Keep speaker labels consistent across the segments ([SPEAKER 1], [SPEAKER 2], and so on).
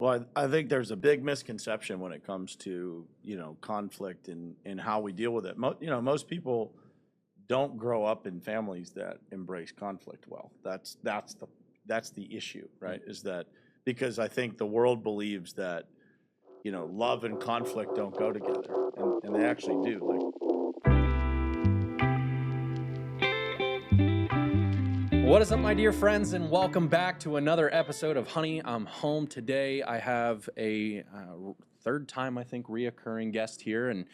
[SPEAKER 1] Well, I think there's a big misconception when it comes to, conflict and how we deal with it. Most people don't grow up in families that embrace conflict well. That's the issue, right? Is that because I think the world believes that, love and conflict don't go together, and they actually do.
[SPEAKER 2] What is up, my dear friends, and welcome back to another episode of Honey, I'm Home. Today I have a third time, I think, reoccurring guest here, and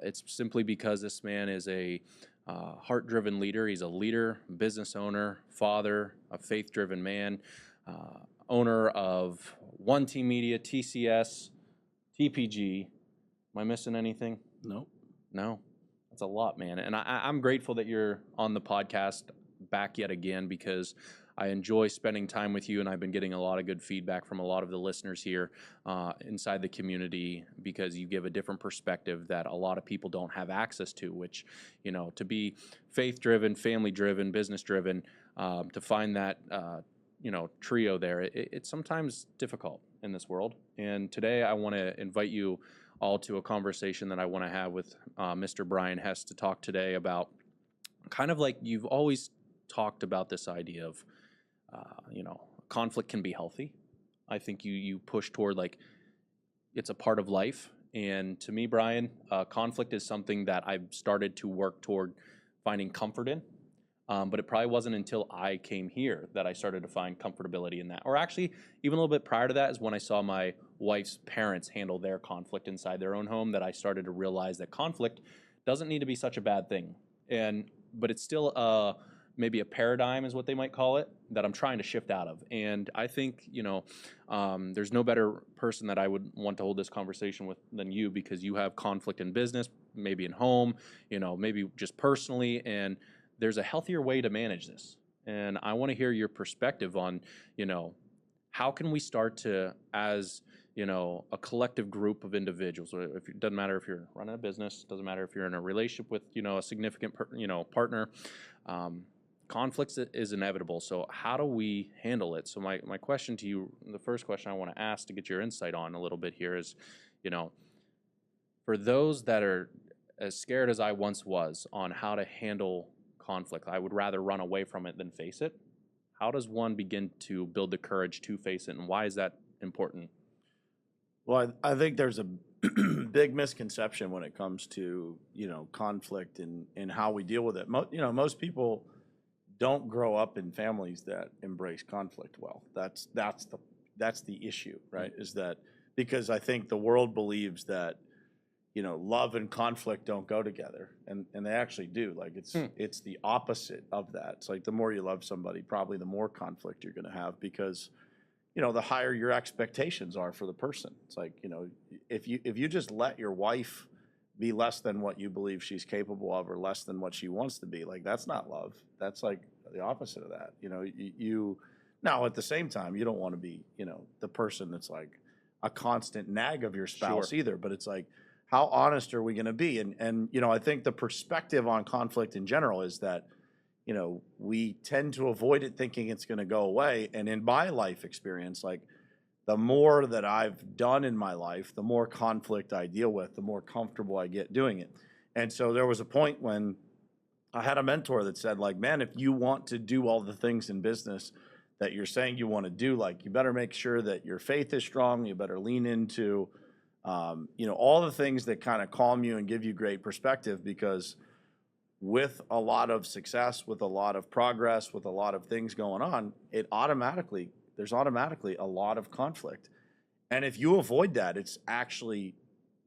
[SPEAKER 2] it's simply because this man is a heart-driven leader. He's a leader, business owner, father, a faith-driven man, owner of One Team Media, TCS, TPG. Am I missing anything?
[SPEAKER 1] Nope.
[SPEAKER 2] No, that's a lot, man. And I'm grateful that you're on the podcast back yet again, because I enjoy spending time with you, and I've been getting a lot of good feedback from a lot of the listeners here inside the community, because you give a different perspective that a lot of people don't have access to, which, to be faith-driven, family-driven, business-driven, to find that, trio there, it's sometimes difficult in this world. And today I want to invite you all to a conversation that I want to have with Mr. Brian Hess to talk today about kind of like you've always talked about this idea of, conflict can be healthy. I think you push toward like it's a part of life. And to me, Brian, conflict is something that I've started to work toward finding comfort in. But it probably wasn't until I came here that I started to find comfortability in that. Or actually, even a little bit prior to that is when I saw my wife's parents handle their conflict inside their own home, that I started to realize that conflict doesn't need to be such a bad thing. But it's still maybe a paradigm is what they might call it, that I'm trying to shift out of. And I think, there's no better person that I would want to hold this conversation with than you, because you have conflict in business, maybe in home, maybe just personally, and there's a healthier way to manage this. And I want to hear your perspective on, how can we start to, as, a collective group of individuals, if it doesn't matter if you're running a business, doesn't matter if you're in a relationship with, a significant, partner, conflicts is inevitable. So how do we handle it? So my question to you, the first question I want to ask to get your insight on a little bit here is, for those that are as scared as I once was on how to handle conflict, I would rather run away from it than face it. How does one begin to build the courage to face it, and why is that important?
[SPEAKER 1] Well, I think there's a big misconception when it comes to, conflict and how we deal with it. Most people don't grow up in families that embrace conflict well. That's the issue, right? Is that because I think the world believes that, love and conflict don't go together, and they actually do. Like it's the opposite of that. It's like the more you love somebody, probably the more conflict you're going to have, because the higher your expectations are for the person. It's like, if you just let your wife be less than what you believe she's capable of, or less than what she wants to be, like that's not love. That's like the opposite of that. You now at the same time, you don't want to be, the person that's like a constant nag of your spouse either, but it's like, how honest are we going to be? And I think the perspective on conflict in general is that, we tend to avoid it thinking it's going to go away. And in my life experience, like the more that I've done in my life, the more conflict I deal with, the more comfortable I get doing it. And so there was a point when I had a mentor that said, like, man, if you want to do all the things in business that you're saying you want to do, like, you better make sure that your faith is strong. You better lean into, all the things that kind of calm you and give you great perspective, because with a lot of success, with a lot of progress, with a lot of things going on, there's automatically a lot of conflict. And if you avoid that, it's actually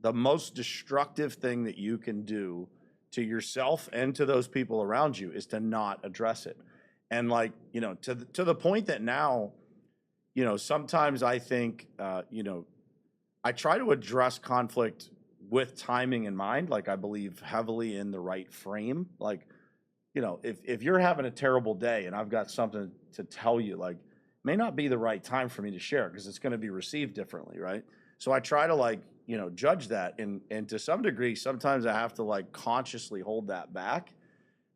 [SPEAKER 1] the most destructive thing that you can do to yourself and to those people around you, is to not address it. And like, to the point that now, sometimes I think, I try to address conflict with timing in mind. Like I believe heavily in the right frame. Like, if you're having a terrible day and I've got something to tell you, like, may not be the right time for me to share, because it's going to be received differently, right? So I try to like, judge that. And to some degree, sometimes I have to like consciously hold that back,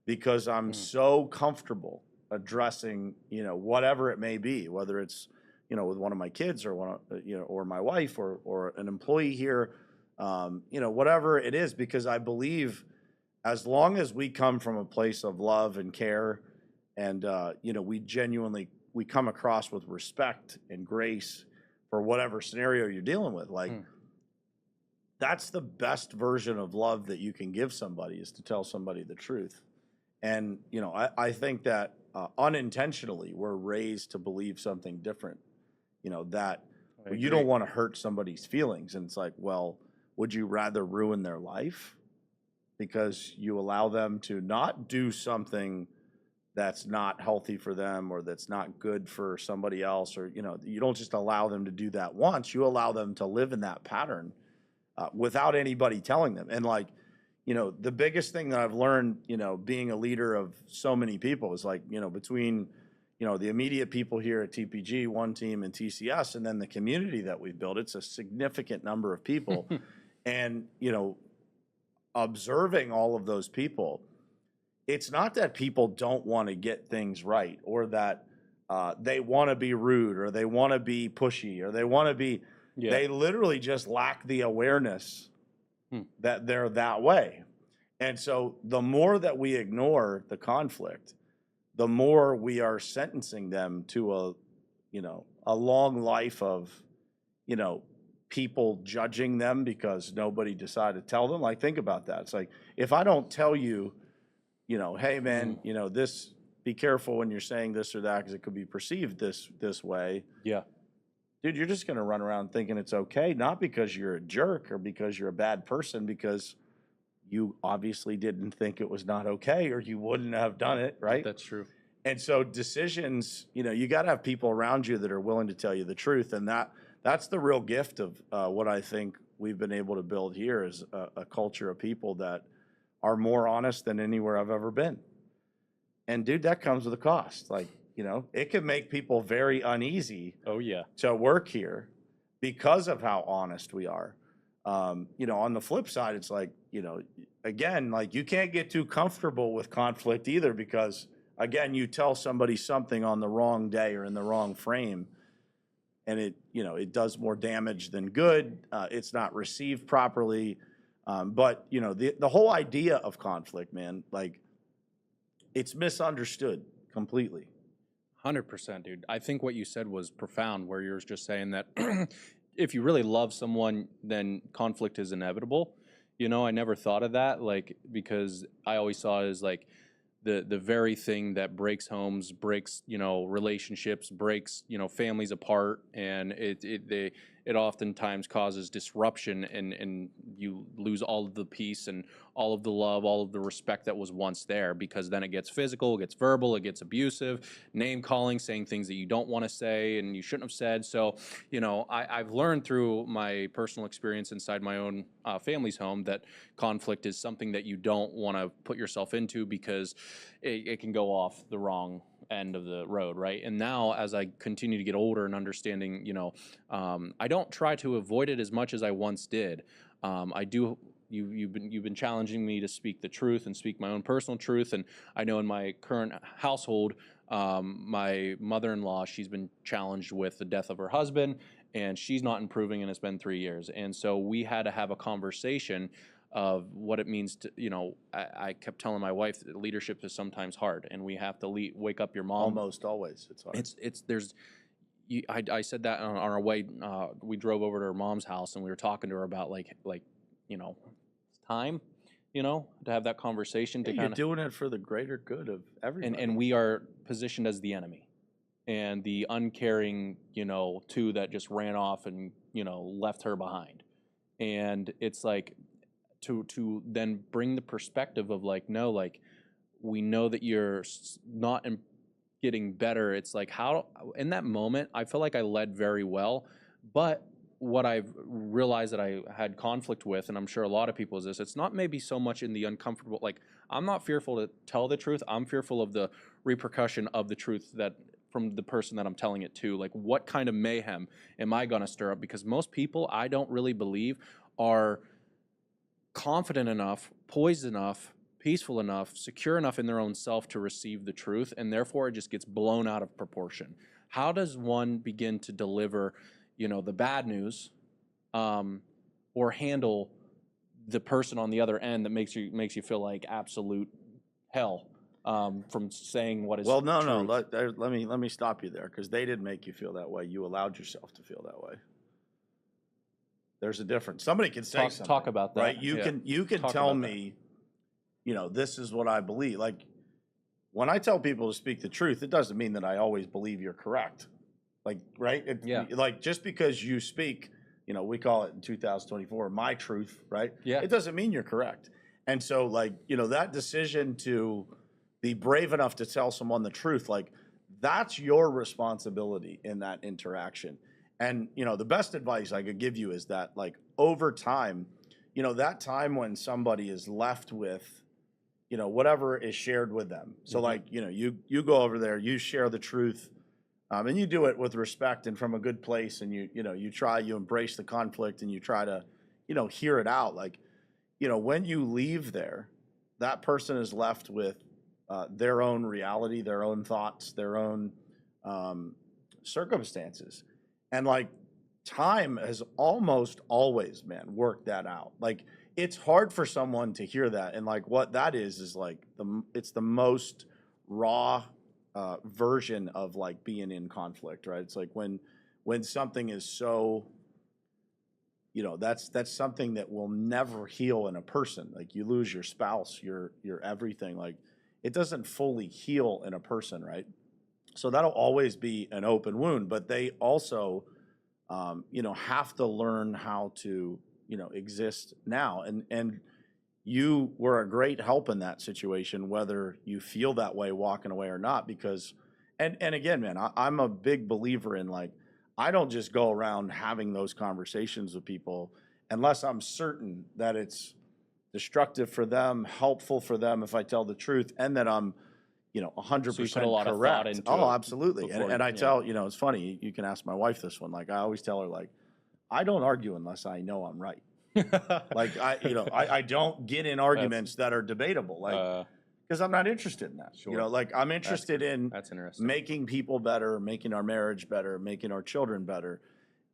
[SPEAKER 1] because I'm so comfortable addressing, whatever it may be, whether it's, with one of my kids or or my wife or an employee here, whatever it is, because I believe as long as we come from a place of love and care and, we come across with respect and grace for whatever scenario you're dealing with, like, that's the best version of love that you can give somebody, is to tell somebody the truth. And, I think that unintentionally we're raised to believe something different, that you don't want to hurt somebody's feelings. And it's like, well, would you rather ruin their life because you allow them to not do something that's not healthy for them or that's not good for somebody else? Or, you don't just allow them to do that once, you allow them to live in that pattern without anybody telling them. And like, the biggest thing that I've learned, being a leader of so many people is like, between, the immediate people here at TPG, One Team, and TCS, and then the community that we've built, it's a significant number of people. And, observing all of those people, it's not that people don't want to get things right, or that they want to be rude, or they want to be pushy, or they want to be, they literally just lack the awareness that they're that way. And so the more that we ignore the conflict, the more we are sentencing them to a long life of, people judging them because nobody decided to tell them. Like, think about that. It's like, if I don't tell you, hey man, this, be careful when you're saying this or that because it could be perceived this way.
[SPEAKER 2] Yeah.
[SPEAKER 1] Dude, you're just going to run around thinking it's okay, not because you're a jerk or because you're a bad person, because you obviously didn't think it was not okay, or you wouldn't have done it, right?
[SPEAKER 2] That's true.
[SPEAKER 1] And so decisions, you got to have people around you that are willing to tell you the truth. And that's the real gift of what I think we've been able to build here, is a culture of people that are more honest than anywhere I've ever been. And dude, that comes with a cost. Like, it can make people very uneasy.
[SPEAKER 2] Oh yeah.
[SPEAKER 1] To work here because of how honest we are. On the flip side, it's like, again, like, you can't get too comfortable with conflict either, because again, you tell somebody something on the wrong day or in the wrong frame, and it does more damage than good. It's not received properly. But the whole idea of conflict, man, like, it's misunderstood completely.
[SPEAKER 2] 100%, dude. I think what you said was profound, where you're just saying that if you really love someone, then conflict is inevitable. I never thought of that, like, because I always saw it as like the very thing that breaks homes, breaks, relationships, breaks, families apart, and it oftentimes causes disruption, and you lose all of the peace and all of the love, all of the respect that was once there, because then it gets physical, it gets verbal, it gets abusive, name calling, saying things that you don't want to say and you shouldn't have said. So, I've learned through my personal experience inside my own family's home that conflict is something that you don't want to put yourself into, because it can go off the wrong end of the road, right? And now, as I continue to get older and understanding, I don't try to avoid it as much as I once did. I do. You've been challenging me to speak the truth and speak my own personal truth. And I know in my current household, my mother-in-law, she's been challenged with the death of her husband, and she's not improving, and it's been 3 years. And so we had to have a conversation of what it means to, I kept telling my wife that leadership is sometimes hard, and we have to wake up your mom.
[SPEAKER 1] Almost always, it's hard.
[SPEAKER 2] I said that on our way. We drove over to her mom's house, and we were talking to her about like it's time, to have that conversation.
[SPEAKER 1] Yeah, you're doing it for the greater good of everybody.
[SPEAKER 2] And we are positioned as the enemy, and the uncaring, two that just ran off and left her behind. And it's like to then bring the perspective of like, no, like, we know that you're not getting better. It's like, how in that moment I feel like I led very well, but what I've realized that I had conflict with, and I'm sure a lot of people, is this: it's not maybe so much in the uncomfortable, like, I'm not fearful to tell the truth, I'm fearful of the repercussion of the truth that from the person that I'm telling it to. Like, what kind of mayhem am I gonna stir up? Because most people, I don't really believe, are confident enough, poised enough, peaceful enough, secure enough in their own self to receive the truth, and therefore it just gets blown out of proportion. how does one begin to deliver, the bad news, or handle the person on the other end that makes you feel like absolute hell, from saying what is
[SPEAKER 1] Well, no,
[SPEAKER 2] truth?
[SPEAKER 1] let me stop you there, because they didn't make you feel that way. You allowed yourself to feel that way. There's a difference. Somebody can say something.
[SPEAKER 2] Talk about that.
[SPEAKER 1] Right? You can
[SPEAKER 2] Talk
[SPEAKER 1] tell
[SPEAKER 2] about that.
[SPEAKER 1] me, this is what I believe. Like, when I tell people to speak the truth, it doesn't mean that I always believe you're correct. Like, right?
[SPEAKER 2] Yeah.
[SPEAKER 1] Like, just because you speak, we call it in 2024, my truth, right?
[SPEAKER 2] Yeah.
[SPEAKER 1] It doesn't mean you're correct. And so, like, that decision to be brave enough to tell someone the truth, like, that's your responsibility in that interaction. And, the best advice I could give you is that, like, over time, that time when somebody is left with, whatever is shared with them. So, like, you go over there, you share the truth, and you do it with respect and from a good place, and you embrace the conflict, and you try to, hear it out. Like, when you leave there, that person is left with their own reality, their own thoughts, their own circumstances. And, like, time has almost always, man, worked that out. Like, it's hard for someone to hear that. And, like, what that is like it's the most raw version of, like, being in conflict, right? It's like when something is so, that's something that will never heal in a person. Like, you lose your spouse, your everything. Like, it doesn't fully heal in a person, right? So that'll always be an open wound, but they also, have to learn how to, exist now. And you were a great help in that situation, whether you feel that way walking away or not, because, and again, man, I'm a big believer in, like, I don't just go around having those conversations with people unless I'm certain that it's destructive for them, helpful for them if I tell the truth, and that I'm, 100%
[SPEAKER 2] So you put a lot of
[SPEAKER 1] correct.
[SPEAKER 2] thought into
[SPEAKER 1] Oh,
[SPEAKER 2] it
[SPEAKER 1] absolutely. And I tell, it's funny, you can ask my wife this one. Like, I always tell her, like, I don't argue unless I know I'm right. Like, I don't get in arguments that are debatable, like, because I'm not interested in that.
[SPEAKER 2] Sure.
[SPEAKER 1] Like, I'm interested in
[SPEAKER 2] That's interesting.
[SPEAKER 1] making people better, making our marriage better, making our children better.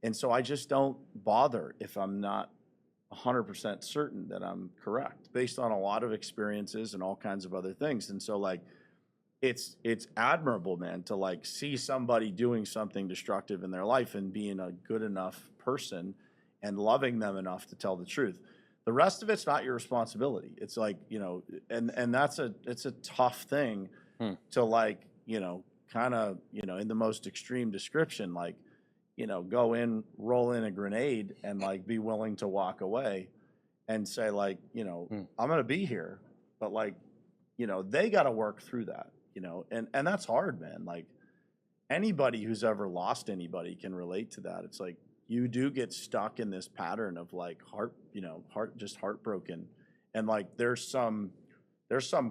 [SPEAKER 1] And so I just don't bother if I'm not 100% certain that I'm correct, based on a lot of experiences and all kinds of other things. And so, like, it's admirable, man, to, like, see somebody doing something destructive in their life and being a good enough person and loving them enough to tell the truth. The rest of it's not your responsibility. It's like, and it's a tough thing to, like, kind of, in the most extreme description, like, go in, roll in a grenade, and, like, be willing to walk away and say, like, I'm going to be here, but, like, they got to work through that, and that's hard, man. Like, anybody who's ever lost anybody can relate to that. It's like, you do get stuck in this pattern of, like, just heartbroken. And, like, there's some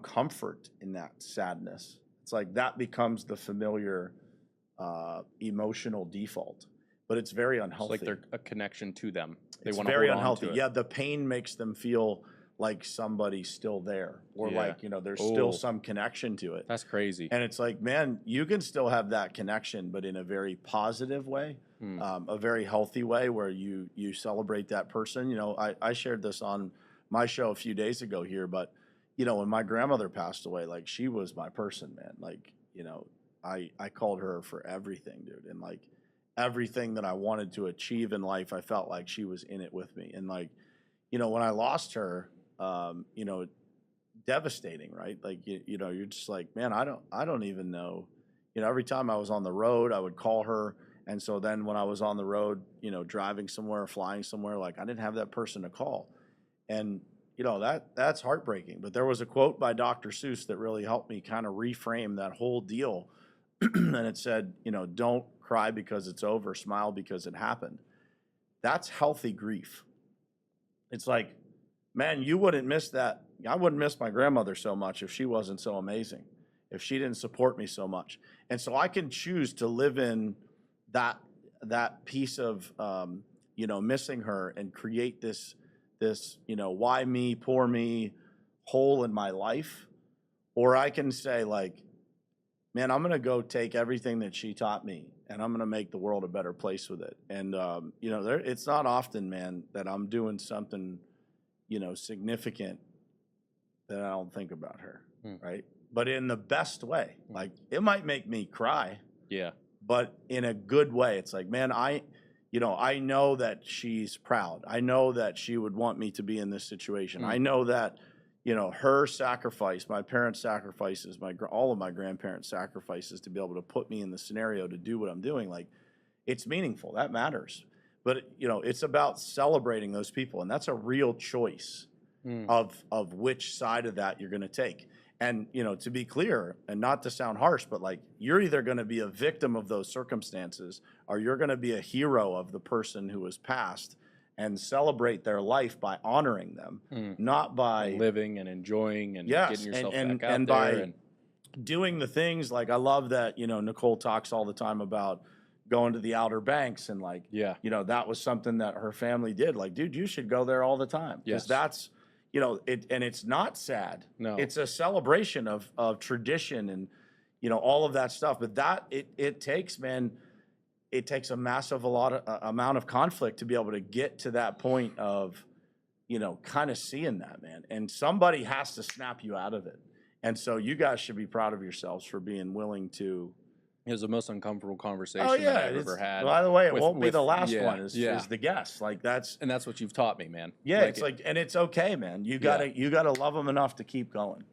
[SPEAKER 1] comfort in that sadness. It's like that becomes the familiar emotional default, but it's very unhealthy.
[SPEAKER 2] It's like they're a connection to them. They
[SPEAKER 1] It's
[SPEAKER 2] want to
[SPEAKER 1] very
[SPEAKER 2] hold
[SPEAKER 1] unhealthy.
[SPEAKER 2] on to it.
[SPEAKER 1] Yeah, the pain makes them feel like somebody's still there, or like, there's still some connection to it.
[SPEAKER 2] That's crazy.
[SPEAKER 1] And it's like, man, you can still have that connection, but in a very positive way, a very healthy way, where you celebrate that person. I shared this on my show a few days ago here, but, when my grandmother passed away, like, she was my person, man. Like, I called her for everything, dude. And, like, everything that I wanted to achieve in life, I felt like she was in it with me. And, like, when I lost her, devastating, right? Like, you're just like, man, I don't even know. Every time I was on the road, I would call her. And so then when I was on the road, driving somewhere, flying somewhere, like, I didn't have that person to call. And, that's heartbreaking. But there was a quote by Dr. Seuss that really helped me kind of reframe that whole deal. And it said, don't cry because it's over, smile because it happened. That's healthy grief. It's like, man, you wouldn't miss that. I wouldn't miss my grandmother so much if she wasn't so amazing, if she didn't support me so much. And so I can choose to live in that piece of, missing her, and create this, why me, poor me hole in my life. Or I can say, like, man, I'm going to go take everything that she taught me and I'm going to make the world a better place with it. And, you know, it's not often, man, that I'm doing something, you know, significant that I don't think about her, right? But in the best way. Like, it might make me cry.
[SPEAKER 2] Yeah.
[SPEAKER 1] But in a good way. It's like, man, you know, I know that she's proud. I know that she would want me to be in this situation. I know that, you know, her sacrifice, my parents' sacrifices, all of my grandparents' sacrifices to be able to put me in the scenario to do what I'm doing, like, it's meaningful. That matters. But, you know, it's about celebrating those people. And that's a real choice of which side of that you're going to take. And, you know, to be clear, and not to sound harsh, but like, you're either going to be a victim of those circumstances or you're going to be a hero of the person who has passed and celebrate their life by honoring them, not by
[SPEAKER 2] living and enjoying and getting yourself back out
[SPEAKER 1] and
[SPEAKER 2] there.
[SPEAKER 1] And doing the things like, I love that, you know, Nicole talks all the time about going to the Outer Banks and like, you know, that was something that her family did. Like, dude, you should go there all the time. Because that's, you know, and it's not sad.
[SPEAKER 2] No.
[SPEAKER 1] It's a celebration of tradition and, you know, all of that stuff. But that, it takes, man, it takes a massive amount of conflict to be able to get to that point of, you know, kind of seeing that, man. And somebody has to snap you out of it. And so you guys should be proud of yourselves for being willing to.
[SPEAKER 2] It was the most uncomfortable conversation
[SPEAKER 1] that
[SPEAKER 2] I've ever had.
[SPEAKER 1] By the way, it won't be the last one. Is the guest. Like, that's
[SPEAKER 2] what you've taught me, man.
[SPEAKER 1] Yeah, it's like, and it's okay, man. You gotta love them enough to keep going.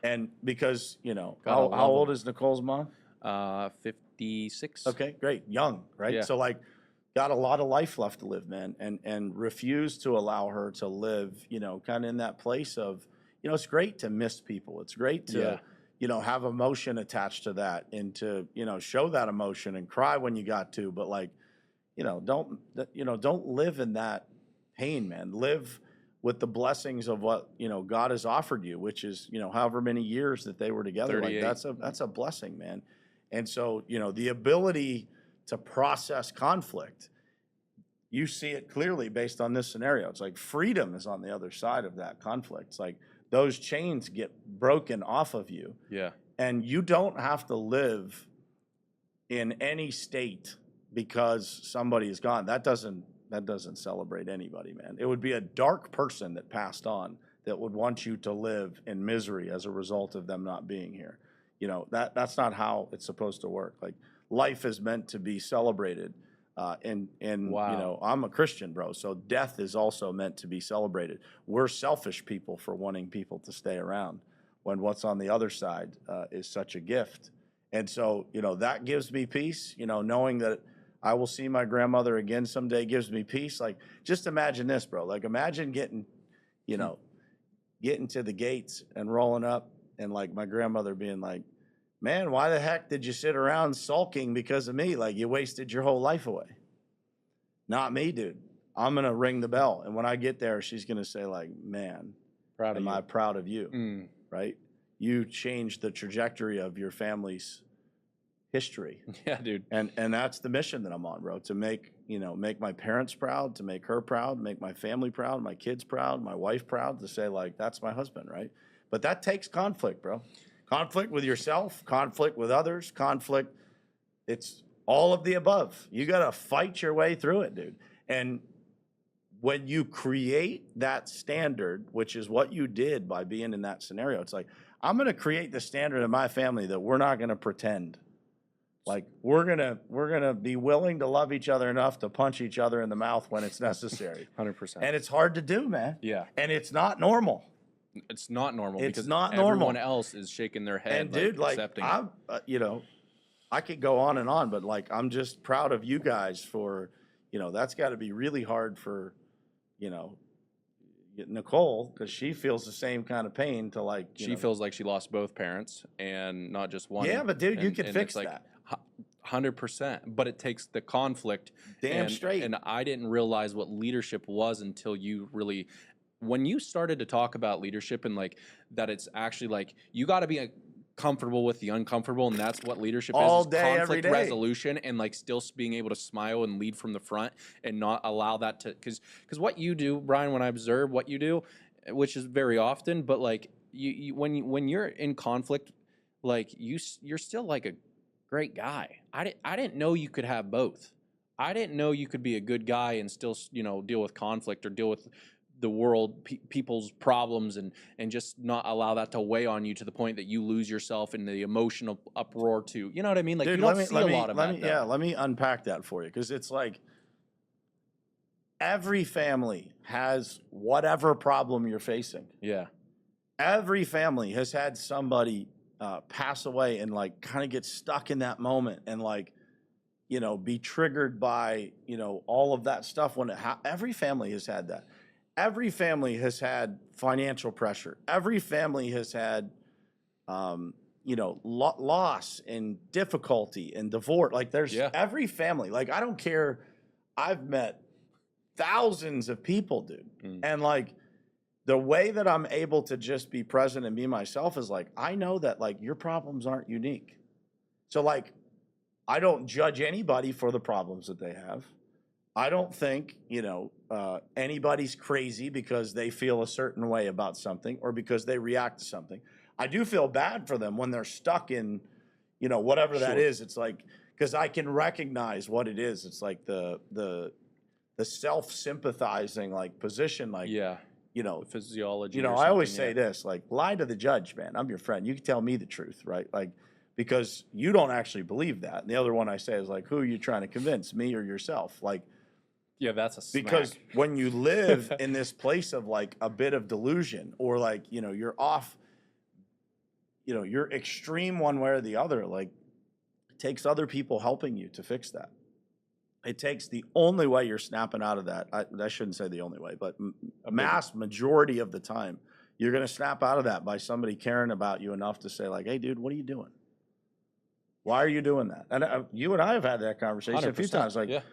[SPEAKER 1] And because, you know, how old is Nicole's mom?
[SPEAKER 2] 56.
[SPEAKER 1] Okay, great, young, right?
[SPEAKER 2] Yeah.
[SPEAKER 1] So like, got a lot of life left to live, man, and refuse to allow her to live, you know, kind of in that place of, you know, it's great to miss people. It's great to. You know, have emotion attached to that and to, you know, show that emotion and cry when you got to, but like, you know, don't live in that pain, man. Live with the blessings of what, you know, God has offered you, which is, you know, however many years that they were together. Like, that's a blessing, man. And so, you know, the ability to process conflict, you see it clearly based on this scenario. It's like freedom is on the other side of that conflict. It's like, those chains get broken off of you.
[SPEAKER 2] Yeah.
[SPEAKER 1] And you don't have to live in any state because somebody is gone. That doesn't celebrate anybody, man. It would be a dark person that passed on that would want you to live in misery as a result of them not being here. You know, that's not how it's supposed to work. Like, life is meant to be celebrated. And you know, I'm a Christian, bro, so death is also meant to be celebrated. We're selfish people for wanting people to stay around when what's on the other side is such a gift. And so, you know, that gives me peace, you know, knowing that I will see my grandmother again someday gives me peace. Like, just imagine this, bro. Like, imagine getting to the gates and rolling up and like my grandmother being like, man, why the heck did you sit around sulking because of me? Like, you wasted your whole life away. Not me, dude. I'm going to ring the bell. And when I get there, she's going to say, like, man, am I proud of you, right? You changed the trajectory of your family's history.
[SPEAKER 2] Yeah, dude.
[SPEAKER 1] And that's the mission that I'm on, bro, to make my parents proud, to make her proud, make my family proud, my kids proud, my wife proud, to say, like, that's my husband, right? But that takes conflict, bro. Conflict with yourself, conflict with others, conflict. It's all of the above. You got to fight your way through it, dude. And when you create that standard, which is what you did by being in that scenario, it's like, I'm going to create the standard in my family that we're not going to pretend. Like, we're gonna be willing to love each other enough to punch each other in the mouth when it's necessary.
[SPEAKER 2] 100%.
[SPEAKER 1] And it's hard to do, man.
[SPEAKER 2] Yeah.
[SPEAKER 1] And it's not normal.
[SPEAKER 2] It's not normal because
[SPEAKER 1] not normal.
[SPEAKER 2] Everyone else is shaking their head.
[SPEAKER 1] And dude, like,
[SPEAKER 2] accepting
[SPEAKER 1] I'm, you know, I could go on and on, but like, I'm just proud of you guys for, you know, that's got to be really hard for, you know, Nicole, because she feels the same kind of pain to like.
[SPEAKER 2] She feels like she lost both parents and not just one.
[SPEAKER 1] Yeah, but dude, you can fix
[SPEAKER 2] like,
[SPEAKER 1] that.
[SPEAKER 2] 100%, but it takes the conflict.
[SPEAKER 1] Damn straight.
[SPEAKER 2] And I didn't realize what leadership was until you really, when you started to talk about leadership and like that, it's actually like you got to be comfortable with the uncomfortable, and that's what leadership
[SPEAKER 1] all
[SPEAKER 2] is
[SPEAKER 1] day,
[SPEAKER 2] conflict
[SPEAKER 1] every day.
[SPEAKER 2] resolution, and like still being able to smile and lead from the front and not allow that to because what you do, Brian, when I observe what you do, which is very often, but like you when you're in conflict, like you're still like a great guy. I didn't know you could have both. I didn't know you could be a good guy and still, deal with conflict or deal with the world, people's problems, and just not allow that to weigh on you to the point that you lose yourself in the emotional uproar too. You know what I mean? Like,
[SPEAKER 1] Dude,
[SPEAKER 2] you don't see a lot of that.
[SPEAKER 1] yeah, let me unpack that for you, because it's like every family has whatever problem you're facing.
[SPEAKER 2] Yeah.
[SPEAKER 1] Every family has had somebody pass away and like kind of get stuck in that moment and like, be triggered by, all of that stuff when every family has had that. Every family has had financial pressure. Every family has had, loss and difficulty and divorce. Like there's every family, like, I don't care. I've met thousands of people, dude. And like, the way that I'm able to just be present and be myself is like, I know that like your problems aren't unique. So like, I don't judge anybody for the problems that they have. I don't think, anybody's crazy because they feel a certain way about something or because they react to something. I do feel bad for them when they're stuck in, whatever that is. It's like, because I can recognize what it is. It's like the self-sympathizing like position, like,
[SPEAKER 2] the physiology.
[SPEAKER 1] I always say this, like, lie to the judge, man. I'm your friend. You can tell me the truth, right? Like, because you don't actually believe that. And the other one I say is like, who are you trying to convince, me or yourself? Like,
[SPEAKER 2] yeah, that's a smack.
[SPEAKER 1] Because when you live in this place of like a bit of delusion or like, you're off, you're extreme one way or the other, like it takes other people helping you to fix that. It takes the only way you're snapping out of that. I shouldn't say the only way, but a majority of the time, you're going to snap out of that by somebody caring about you enough to say like, hey, dude, what are you doing? Why are you doing that? And you and I have had that conversation a few times. Like,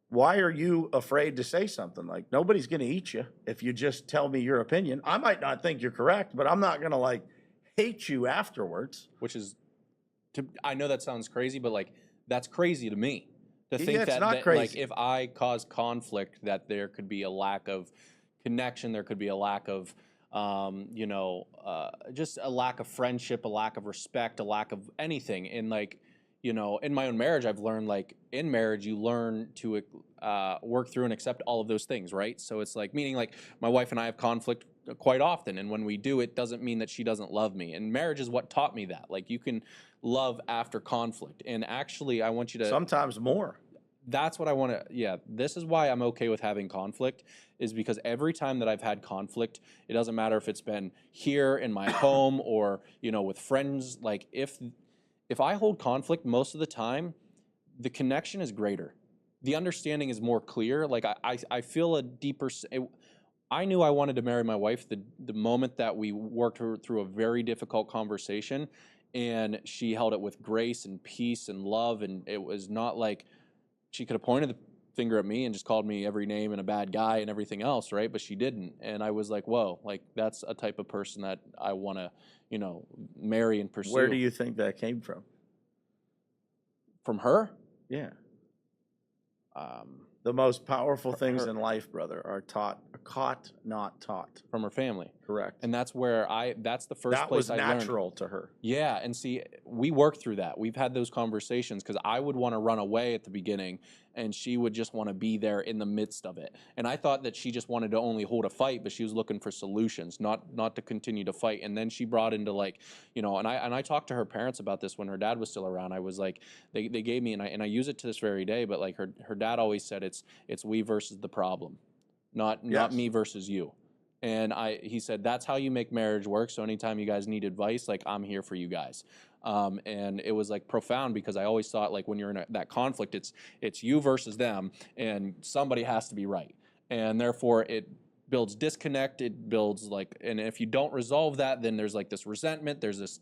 [SPEAKER 1] why are you afraid to say something? Like, nobody's going to eat you if you just tell me your opinion. I might not think you're correct, but I'm not going to like hate you afterwards.
[SPEAKER 2] Which is, I know that sounds crazy, but like, that's crazy to me. To think
[SPEAKER 1] it's
[SPEAKER 2] that,
[SPEAKER 1] not crazy.
[SPEAKER 2] Like, if I cause conflict, that there could be a lack of connection, there could be a lack of, just a lack of friendship, a lack of respect, a lack of anything. And like, in my own marriage, I've learned like in marriage, you learn to work through and accept all of those things, right? So it's like, meaning like my wife and I have conflict quite often. And when we do, it doesn't mean that she doesn't love me. And marriage is what taught me that. Like, you can love after conflict. And actually, I want you to...
[SPEAKER 1] Sometimes more.
[SPEAKER 2] That's what I want to... this is why I'm okay with having conflict, is because every time that I've had conflict, it doesn't matter if it's been here in my home or, with friends. Like, if I hold conflict, most of the time, the connection is greater. The understanding is more clear. Like, I feel a deeper... I knew I wanted to marry my wife the moment that we worked through a very difficult conversation, and she held it with grace and peace and love, and it was not like she could have pointed the finger at me and just called me every name and a bad guy and everything else, right? But she didn't, and I was like, whoa, like that's a type of person that I want to, marry and pursue.
[SPEAKER 1] Where do you think that came from?
[SPEAKER 2] From her?
[SPEAKER 1] Yeah. The most powerful things in life, brother, are caught, not taught.
[SPEAKER 2] From her family.
[SPEAKER 1] Correct.
[SPEAKER 2] And that's where that's the first place I learned. That was
[SPEAKER 1] natural to her.
[SPEAKER 2] Yeah, and see, we worked through that. We've had those conversations because I would want to run away at the beginning, and she would just want to be there in the midst of it. And I thought that she just wanted to only hold a fight, but she was looking for solutions, not to continue to fight. And then she brought into like, and I talked to her parents about this when her dad was still around. I was like, they gave me, and I use it to this very day, but like her dad always said it's we versus the problem, not me versus you. And he said, that's how you make marriage work. So anytime you guys need advice, like, I'm here for you guys. And it was like profound, because I always thought like when you're in that conflict, it's you versus them, and somebody has to be right. And therefore it builds disconnect. It builds like, and if you don't resolve that, then there's like this resentment. There's this,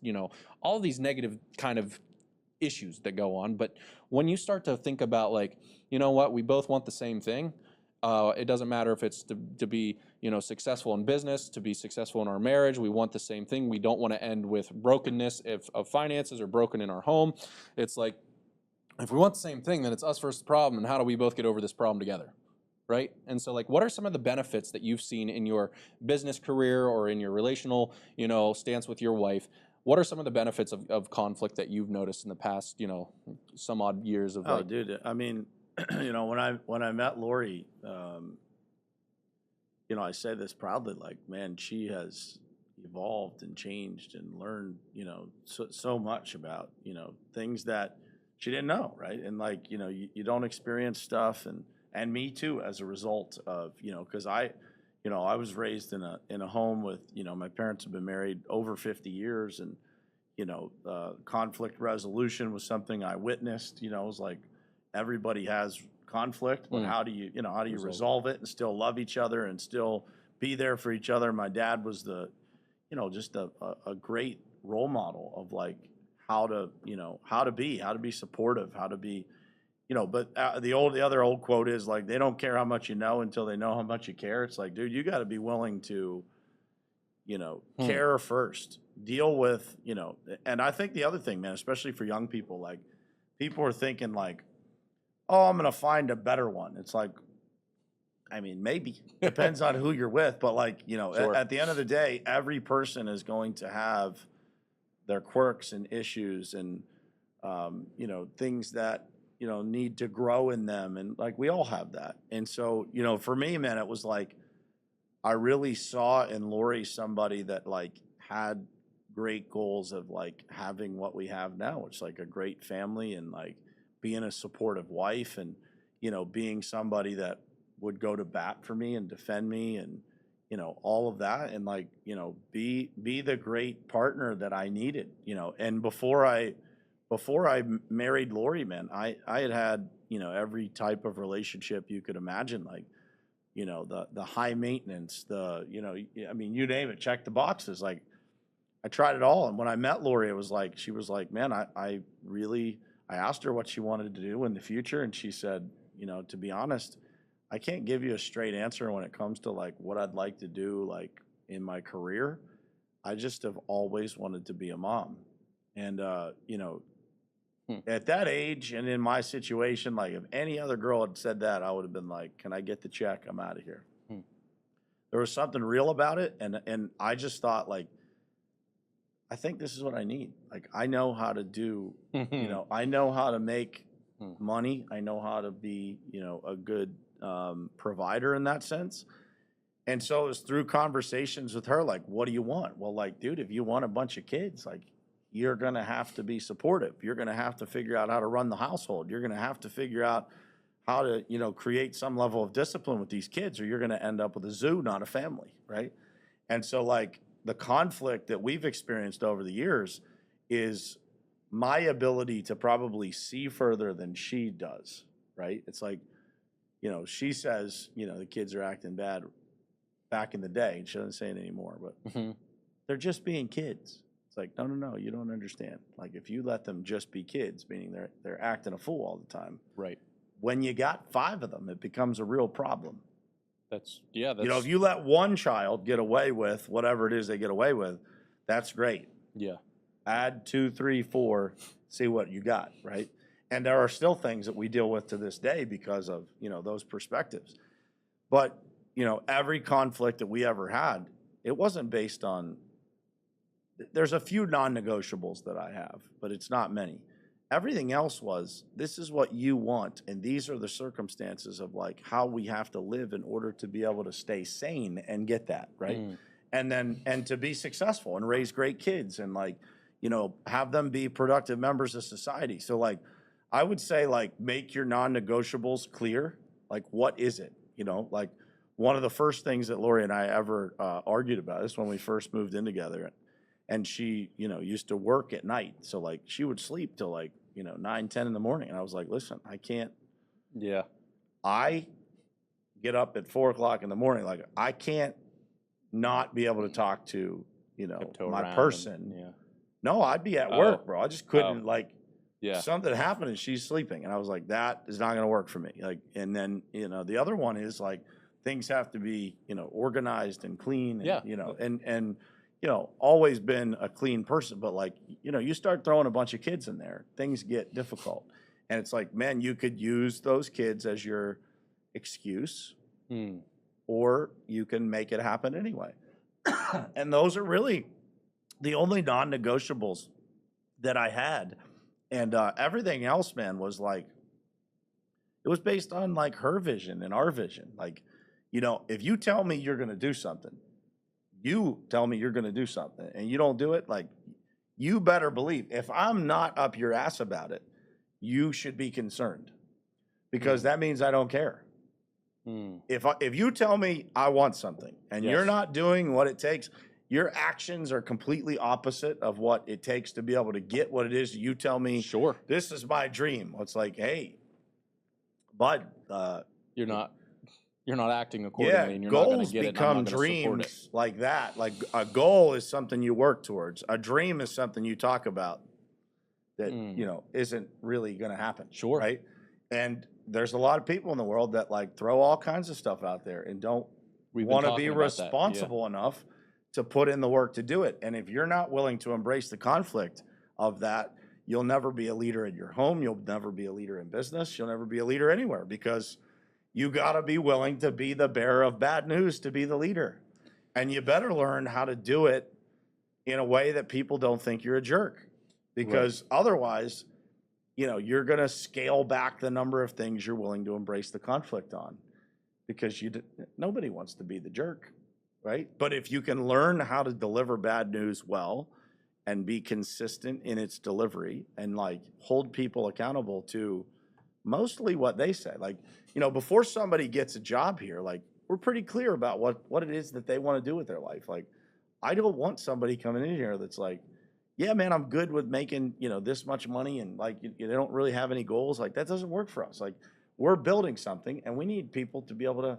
[SPEAKER 2] all these negative kind of issues that go on. But when you start to think about like, you know what, we both want the same thing. It doesn't matter if it's to be, successful in business, to be successful in our marriage. We want the same thing. We don't want to end with brokenness of finances or broken in our home. It's like, if we want the same thing, then it's us versus the problem, and how do we both get over this problem together, right? And so, like, what are some of the benefits that you've seen in your business career or in your relational, stance with your wife? What are some of the benefits of conflict that you've noticed in the past, some odd years of
[SPEAKER 1] Oh,
[SPEAKER 2] like,
[SPEAKER 1] dude, I mean, when I met Lori, I say this proudly, like, man, she has evolved and changed and learned, so much about, things that she didn't know, right? And like, you don't experience stuff, and me too, as a result of, because I was raised in a home with, my parents have been married over 50 years, and conflict resolution was something I witnessed. It was like everybody has conflict, but how do you resolve it and still love each other and still be there for each other? My dad was just a great role model of like how to be supportive, how to be, but the other old quote is like, they don't care how much you know until they know how much you care. It's like, dude, you got to be willing to, care first, deal with, and I think the other thing, man, especially for young people, like people are thinking like, oh, I'm going to find a better one. It's like, I mean, maybe depends on who you're with, but like,
[SPEAKER 2] Sure.
[SPEAKER 1] at the end of the day, every person is going to have their quirks and issues and, things that, need to grow in them. And like, we all have that. And so, for me, man, it was like, I really saw in Lori somebody that like had great goals of like having what we have now, which is like a great family and like being a supportive wife and, being somebody that would go to bat for me and defend me and, all of that. And like, be the great partner that I needed, and before I married Lori, man, I had, every type of relationship you could imagine, like, the high maintenance, I mean, you name it, check the boxes. Like I tried it all. And when I met Lori, it was like, she was like, man, I asked her what she wanted to do in the future. And she said, to be honest, I can't give you a straight answer when it comes to like what I'd like to do, like in my career. I just have always wanted to be a mom. And, at that age and in my situation, like if any other girl had said that, I would have been like, can I get the check? I'm out of here. There was something real about it. And I just thought like, I think this is what I need. Like, I know how to do, I know how to make money. I know how to be, a good provider in that sense. And so it was through conversations with her, like, what do you want? Well, like, dude, if you want a bunch of kids, like, you're going to have to be supportive. You're going to have to figure out how to run the household. You're going to have to figure out how to, create some level of discipline with these kids, or you're going to end up with a zoo, not a family, right? And so, like, the conflict that we've experienced over the years is my ability to probably see further than she does, right? It's like, she says, the kids are acting bad back in the day. She doesn't say it anymore, but they're just being kids. It's like, no, you don't understand. Like, if you let them just be kids, meaning they're acting a fool all the time.
[SPEAKER 2] Right.
[SPEAKER 1] When you got 5 of them, it becomes a real problem.
[SPEAKER 2] That's
[SPEAKER 1] if you let one child get away with whatever it is they get away with, that's great.
[SPEAKER 2] Yeah.
[SPEAKER 1] Add 2, 3, 4, see what you got, right? And there are still things that we deal with to this day because of, those perspectives. But, every conflict that we ever had, it wasn't based on, there's a few non-negotiables that I have, but it's not many. Everything else was, this is what you want, and these are the circumstances of like how we have to live in order to be able to stay sane and get that, right? And to be successful and raise great kids and like, have them be productive members of society. So like, I would say like, make your non-negotiables clear. Like, what is it? Like one of the first things that Lori and I ever argued about is when we first moved in together. And she, used to work at night. So like she would sleep till like, 9, 10 in the morning. And I was like, listen, I can't.
[SPEAKER 2] Yeah.
[SPEAKER 1] I get up at 4 o'clock in the morning. Like I can't not be able to talk to, my person.
[SPEAKER 2] Yeah.
[SPEAKER 1] No, I'd be at work, bro. I just couldn't
[SPEAKER 2] Yeah.
[SPEAKER 1] something happened and she's sleeping. And I was like, that is not going to work for me. Like, and then, the other one is like, things have to be, organized and clean. And, and, always been a clean person, but like, you start throwing a bunch of kids in there, things get difficult. And it's like, man, you could use those kids as your excuse, or you can make it happen anyway. And those are really the only non-negotiables that I had. And everything else, man, was like, it was based on like her vision and our vision. Like, you know, if you tell me you're going to do something, you tell me you're going to do something and you don't do it, like, you better believe if I'm not up your ass about it, you should be concerned because that means I don't care. If you tell me I want something and you're not doing what it takes, your actions are completely opposite of what it takes to be able to get what it is you tell me.
[SPEAKER 2] Sure.
[SPEAKER 1] This is my dream. It's like, hey, bud,
[SPEAKER 2] you're not acting accordingly, and you're not going to get it. And I'm not going to support it.
[SPEAKER 1] Dreams like that. Like a goal is something you work towards. A dream is something you talk about that you know isn't really going to happen.
[SPEAKER 2] Sure.
[SPEAKER 1] Right. And there's a lot of people in the world that like throw all kinds of stuff out there and don't want to be responsible enough to put in the work to do it. And if you're not willing to embrace the conflict of that, you'll never be a leader in your home. You'll never be a leader in business. You'll never be a leader anywhere because you got to be willing to be the bearer of bad news to be the leader. And you better learn how to do it in a way that people don't think you're a jerk because otherwise, you know, you're going to scale back the number of things you're willing to embrace the conflict on because nobody wants to be the jerk, right? But if you can learn how to deliver bad news well and be consistent in its delivery and like hold people accountable to mostly what they say, like, you know, before somebody gets a job here, like we're pretty clear about what it is that they want to do with their life. Like, I don't want somebody coming in here that's like, yeah, man, I'm good with making, you know, this much money and like you don't really have any goals. Like that doesn't work for us. Like we're building something and we need people to be able to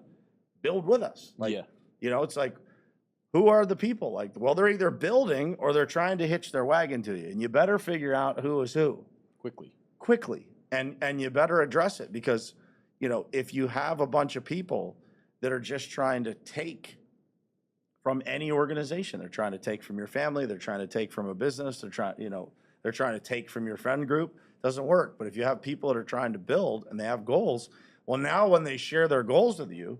[SPEAKER 1] build with us. Like, you know, it's like, who are the people? Like, well, they're either building or they're trying to hitch their wagon to you. And you better figure out who is who. Quickly. And you better address it because, you know, if you have a bunch of people that are just trying to take from any organization, they're trying to take from your family, they're trying to take from a business, they're trying to take from your friend group, doesn't work. But if you have people that are trying to build and they have goals, well, now when they share their goals with you,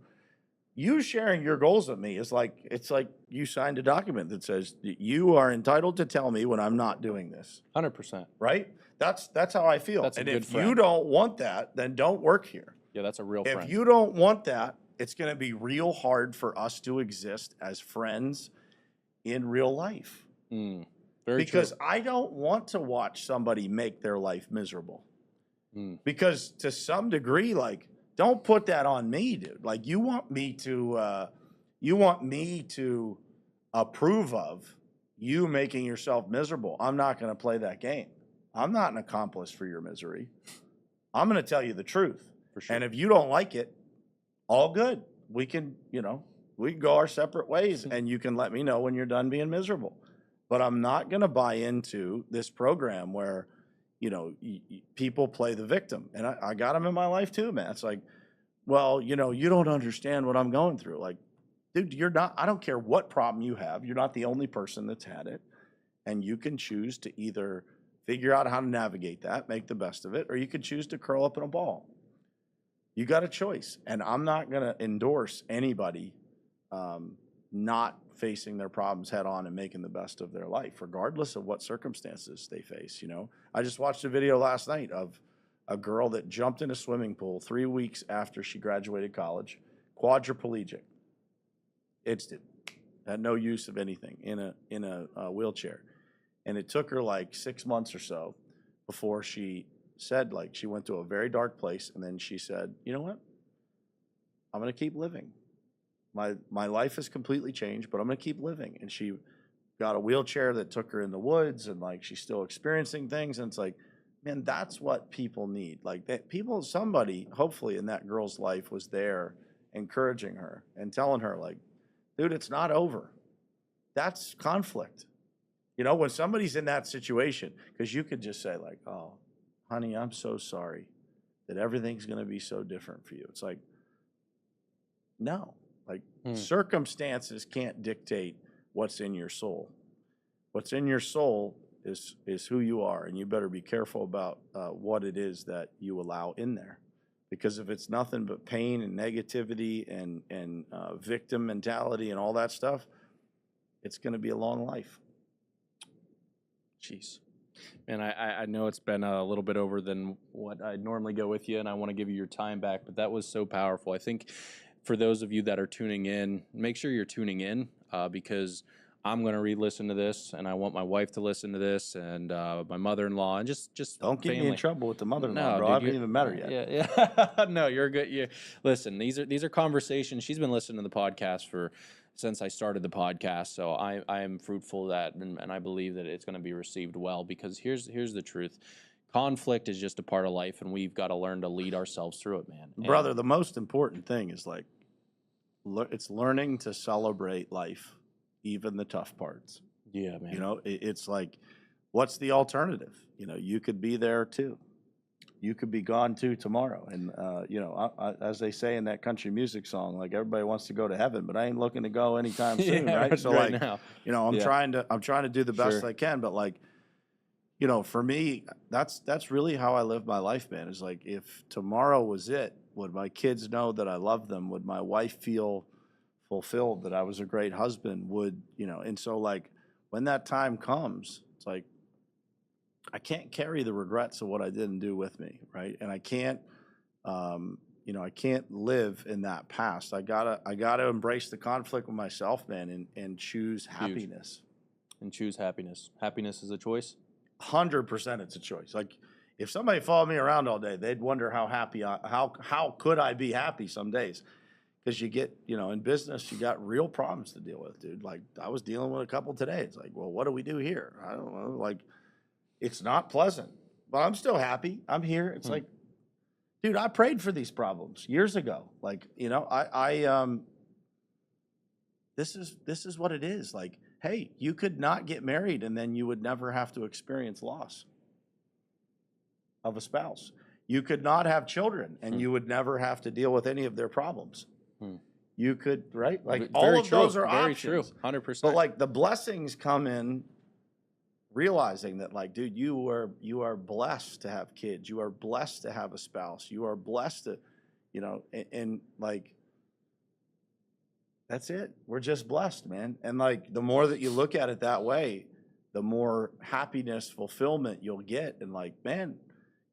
[SPEAKER 1] you sharing your goals with me is like, it's like you signed a document that says you are entitled to tell me when I'm not doing this.
[SPEAKER 2] 100%.
[SPEAKER 1] Right? That's how I feel.
[SPEAKER 2] That's a
[SPEAKER 1] and
[SPEAKER 2] good
[SPEAKER 1] if
[SPEAKER 2] friend.
[SPEAKER 1] you don't want that, then don't work here.
[SPEAKER 2] Yeah, that's a real friend.
[SPEAKER 1] If you don't want that, it's going to be real hard for us to exist as friends in real life.
[SPEAKER 2] Very
[SPEAKER 1] because
[SPEAKER 2] true.
[SPEAKER 1] I don't want to watch somebody make their life miserable. Because to some degree, like, don't put that on me, dude. Like, you want me to approve of you making yourself miserable. I'm not going to play that game. I'm not an accomplice for your misery. I'm going to tell you the truth.
[SPEAKER 2] For sure.
[SPEAKER 1] And if you don't like it, all good. We can go our separate ways and you can let me know when you're done being miserable. But I'm not going to buy into this program where, you know, people play the victim. And I got them in my life too, man. It's like, well, you know, you don't understand what I'm going through. Like, dude, I don't care what problem you have. You're not the only person that's had it. And you can choose to either figure out how to navigate that, make the best of it, or you could choose to curl up in a ball. You got a choice. And I'm not going to endorse anybody not facing their problems head on and making the best of their life, regardless of what circumstances they face. You know, I just watched a video last night of a girl that jumped in a swimming pool 3 weeks after she graduated college, quadriplegic. Had no use of anything in a wheelchair. And it took her like 6 months or so before she said, like, she went to a very dark place. And then she said, you know what? I'm going to keep living. My life has completely changed, but I'm going to keep living. And she got a wheelchair that took her in the woods and like, she's still experiencing things. And it's like, man, that's what people need. Like that somebody hopefully in that girl's life was there encouraging her and telling her like, dude, it's not over. That's conflict. You know, when somebody's in that situation, because you could just say like, oh, honey, I'm so sorry that everything's going to be so different for you. It's like, no, like circumstances can't dictate what's in your soul. What's in your soul is who you are, and you better be careful about what it is that you allow in there. Because if it's nothing but pain and negativity and victim mentality and all that stuff, it's going to be a long life.
[SPEAKER 2] Jeez. And I know it's been a little bit over than what I'd normally go with you, and I want to give you your time back, but that was so powerful. I think for those of you that are tuning in, make sure you're tuning in because I'm going to re-listen to this, and I want my wife to listen to this, and my mother-in-law, and just
[SPEAKER 1] Don't get me in
[SPEAKER 2] family.
[SPEAKER 1] trouble with the mother-in-law,
[SPEAKER 2] No,
[SPEAKER 1] bro.
[SPEAKER 2] dude,
[SPEAKER 1] I haven't even met her yet.
[SPEAKER 2] yeah. No, you're good. Listen, these are conversations. She's been listening to the podcast since I started the podcast, so I am fruitful that, and I believe that it's going to be received well, because here's the truth. Conflict is just a part of life, and we've got to learn to lead ourselves through it, man.
[SPEAKER 1] Brother, the most important thing is like, it's learning to celebrate life, even the tough parts.
[SPEAKER 2] Yeah, man.
[SPEAKER 1] You know, it's like, what's the alternative? You know, you could be there too. You could be gone too tomorrow. And, you know, as they say in that country music song, like, everybody wants to go to heaven, but I ain't looking to go anytime soon,
[SPEAKER 2] Yeah,
[SPEAKER 1] right? So
[SPEAKER 2] right
[SPEAKER 1] like,
[SPEAKER 2] now.
[SPEAKER 1] you know, I'm
[SPEAKER 2] Yeah.
[SPEAKER 1] trying to do the best
[SPEAKER 2] Sure.
[SPEAKER 1] I can, but like, you know, for me, that's really how I live my life, man. Is like, if tomorrow was it, would my kids know that I love them? Would my wife feel fulfilled that I was a great husband? Would, you know, and so like, when that time comes, it's like, I can't carry the regrets of what I didn't do with me, right? And I can't, you know, I can't live in that past. I gotta embrace the conflict with myself, man, and choose happiness.
[SPEAKER 2] And choose happiness. Happiness is a choice.
[SPEAKER 1] 100% it's a choice. Like, if somebody followed me around all day, they'd wonder how happy how could I be happy some days? Because you get, you know, in business, you got real problems to deal with, dude. Like, I was dealing with a couple today. It's like, well, what do we do here? I don't know. Like, it's not pleasant, but I'm still happy. I'm here. It's like, dude, I prayed for these problems years ago. Like, you know, this is what it is. Like, hey, you could not get married and then you would never have to experience loss of a spouse. You could not have children and you would never have to deal with any of their problems. You could, right? Like, all of those are
[SPEAKER 2] very
[SPEAKER 1] options.
[SPEAKER 2] true. 100%.
[SPEAKER 1] But like, the blessings come in realizing that, like, dude, you are blessed to have kids. You are blessed to have a spouse. You are blessed to, you know, and like, that's it. We're just blessed, man. And like, the more that you look at it that way, the more happiness, fulfillment you'll get. And like, man,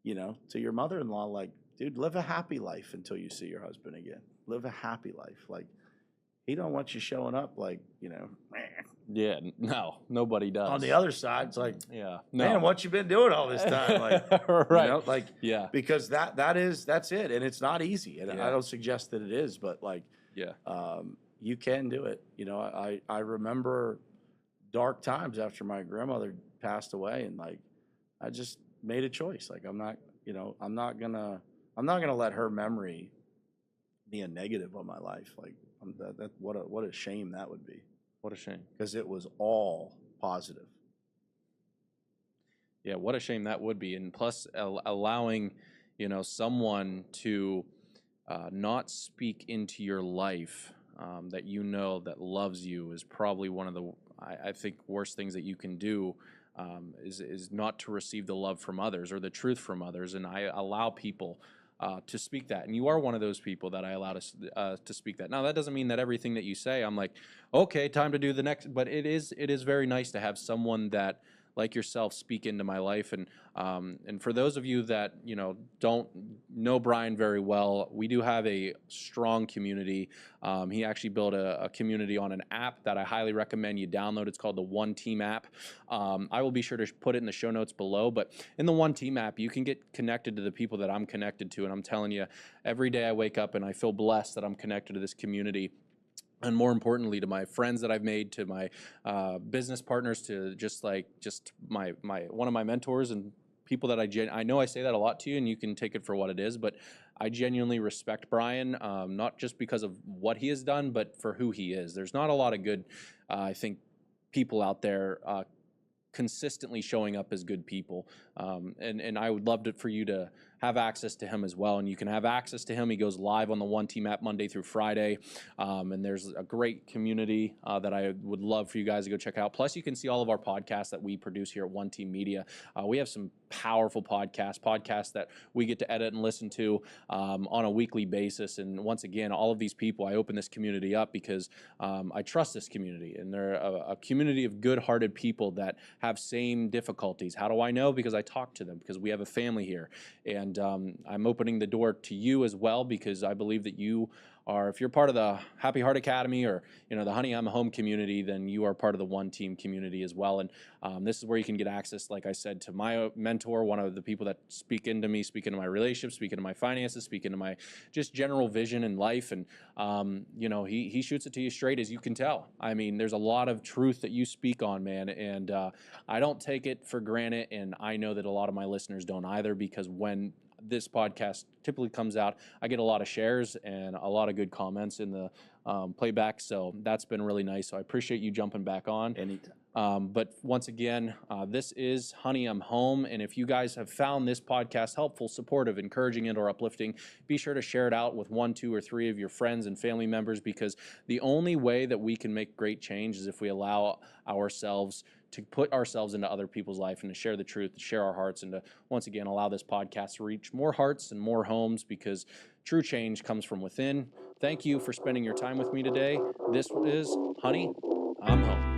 [SPEAKER 1] you know, to your mother-in-law, like, dude, live a happy life until you see your husband again. Live a happy life. Like, he don't want you showing up like, you know,
[SPEAKER 2] yeah, no, nobody does.
[SPEAKER 1] on the other side, it's like,
[SPEAKER 2] yeah,
[SPEAKER 1] man, what you been doing all this time? Like,
[SPEAKER 2] right.
[SPEAKER 1] you know, like,
[SPEAKER 2] Yeah.
[SPEAKER 1] because that's it. And it's not easy. And
[SPEAKER 2] Yeah.
[SPEAKER 1] I don't suggest that it is, but like,
[SPEAKER 2] Yeah.
[SPEAKER 1] you can do it. You know, I remember dark times after my grandmother passed away, and like, I just made a choice. Like, I'm not gonna let her memory be a negative on my life. Like, what a shame that would be.
[SPEAKER 2] What a shame.
[SPEAKER 1] Because it was all positive.
[SPEAKER 2] Yeah, what a shame that would be. And plus, allowing, you know, someone to not speak into your life that you know that loves you is probably one of the, I think, worst things that you can do. Is not to receive the love from others or the truth from others. And I allow people to speak that. And you are one of those people that I allow to speak that. Now, that doesn't mean that everything that you say, I'm like, okay, time to do the next. But it is very nice to have someone that, like yourself, speak into my life. And for those of you that, you know, don't know Brian very well, we do have a strong community. He actually built a community on an app that I highly recommend you download. It's called the One Team app. I will be sure to put it in the show notes below. But in the One Team app, you can get connected to the people that I'm connected to. And I'm telling you, every day I wake up and I feel blessed that I'm connected to this community. And more importantly, to my friends that I've made, to my business partners, to just my one of my mentors and people that I know I say that a lot to you, and you can take it for what it is, but I genuinely respect Brian, not just because of what he has done, but for who he is. There's not a lot of good, I think, people out there consistently showing up as good people. And I would love for you to have access to him as well. And you can have access to him. He goes live on the One Team app Monday through Friday. And there's a great community that I would love for you guys to go check out. Plus, you can see all of our podcasts that we produce here at One Team Media. We have some powerful podcast that we get to edit and listen to on a weekly basis. And once again, all of these people, I open this community up because I trust this community, and they're a community of good-hearted people that have same difficulties. How do I know? Because I talk to them, because we have a family here. And I'm opening the door to you as well, because I believe that you are, if you're part of the Happy Heart Academy or the Honey I'm Home community, then you are part of the One Team community as well. And this is where you can get access, like I said, to my mentor, one of the people that speak into me, speak into my relationships, speak into my finances, speak into my just general vision in life. And he shoots it to you straight, as you can tell. I mean, there's a lot of truth that you speak on, man, and I don't take it for granted, and I know that a lot of my listeners don't either, because when this podcast typically comes out, I get a lot of shares and a lot of good comments in the playback, so that's been really nice. So I appreciate you jumping back on.
[SPEAKER 1] Anytime.
[SPEAKER 2] But once again, this is Honey, I'm Home, and if you guys have found this podcast helpful, supportive, encouraging, and or uplifting, be sure to share it out with 1, 2, or 3 of your friends and family members, because the only way that we can make great change is if we allow ourselves to put ourselves into other people's life and to share the truth, to share our hearts, and to, once again, allow this podcast to reach more hearts and more homes, because true change comes from within. Thank you for spending your time with me today. This is Honey, I'm Home.